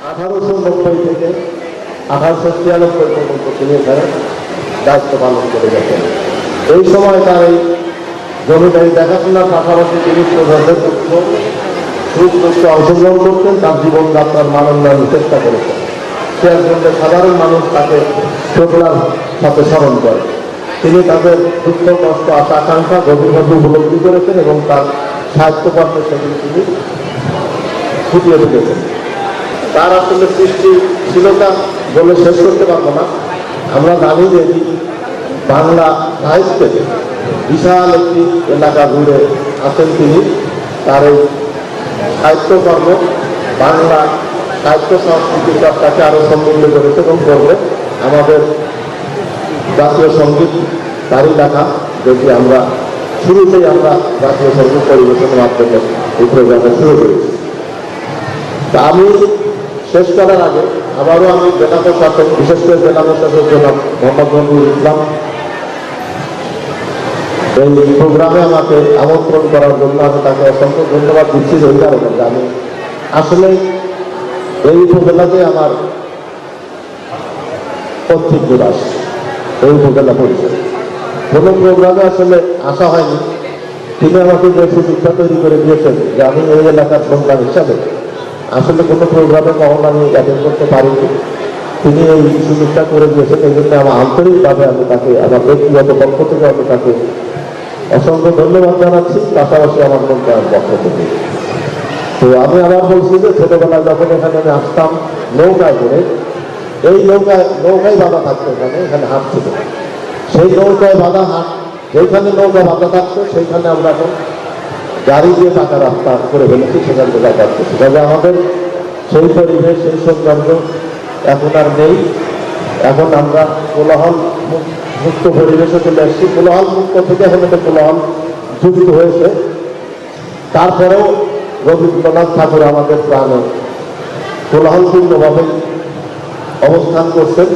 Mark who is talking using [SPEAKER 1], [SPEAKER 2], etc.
[SPEAKER 1] 1890 থেকে 1896 পর্যন্ত তিনি এখানে দায়িত্ব পালন করে গেছেন। এই সময় তার এই জমিদারি দেখাশোনার পাশাপাশি তিনি প্রজাদের সুখ অংশগ্রহণ করতেন, তার জীবনযাত্রার মান উন্নয়নের চেষ্টা করেছেন। সে একজন সাধারণ মানুষ তাকে ছোটলার সাথে স্মরণ করে। তিনি তাদের দুঃখ কষ্ট আশা আকাঙ্ক্ষা গভীরভাবে উপলব্ধি করেছেন এবং তার সাহিত্যকর্মে সেগুলি তিনি ফুটিয়ে তুলেছেন। তার আসলে সৃষ্টিশীলতা বলে শেষ করতে পারবো না। আমরা জানি যে বাংলা সাহিত্যে বিশাল একটি এলাকা জুড়ে আছেন তিনি। তার এই সাহিত্যকর্ম বাংলা সাহিত্য সংস্কৃতির চর্চাকে আরো সমৃদ্ধ করেছে এবং করবে। আমাদের জাতীয় সঙ্গীত তারই লেখা, যেটি আমরা শুরুতেই আমরা জাতীয় সঙ্গীত পরিবেশনের মাধ্যমে এই প্রোগ্রামে শুরু করেছি। তা আমি শেষ করার আগে আবারও আমি জেলা প্রশাসক, বিশেষ করে জেলা প্রশাসক জনাব মোহাম্মদ রফিকুল ইসলাম এই প্রোগ্রামে আমাকে আমন্ত্রণ করার জন্য আমি তাকে অসংখ্য ধন্যবাদ দিচ্ছি। এই কারণে আমি আসলে এই উপজেলাতে আমার পৈতৃক নিবাস, এই উপজেলা পরিষদ। কোনো প্রোগ্রামে আসলে আসা হয়নি। তিনি আমাকে যে সুযোগটা তৈরি করে দিয়েছেন যে আমি এই এলাকার সন্তান হিসাবে আসলে কোনো প্রোগ্রামে কখনো আমি অ্যাটেন্ড করতে পারিনি। তিনি এই সুযোগটা করে দিয়েছেন, এই জন্য আমার আন্তরিকভাবে আমি তাকে আমার ব্যক্তিগত পক্ষ থেকে আমি তাকে অসংখ্য ধন্যবাদ জানাচ্ছি, পাশাপাশি আমার মন্ত্রণালয়ের পক্ষ থেকে। তো আমি আবার বলছি যে ছোটবেলায় যখন এখানে আমি আসতাম নৌকায় করে, এই নৌকায় বাধা থাকতো, এখানে হাট ছিল। সেই নৌকায় বাধা হাট, যেখানে নৌকা বাধা থাকতো সেইখানে আমরা এখন গাড়ি দিয়ে পাকা রাস্তা করে ফেলেছি, সেখান থেকে যাতায়াত করছি। তবে আমাদের সেই পরিবেশ, সেই সৌন্দর্য এখন আর নেই। এখন আমরা কোলাহল মুক্ত পরিবেশে চলে আসছি। কোলাহল মুক্ত থেকে এখন একটা কোলাহল যুক্ত হয়েছে। তারপরেও রবীন্দ্রনাথ ঠাকুর আমাদের প্রাণে কোলাহলপূর্ণভাবে অবস্থান করছেন।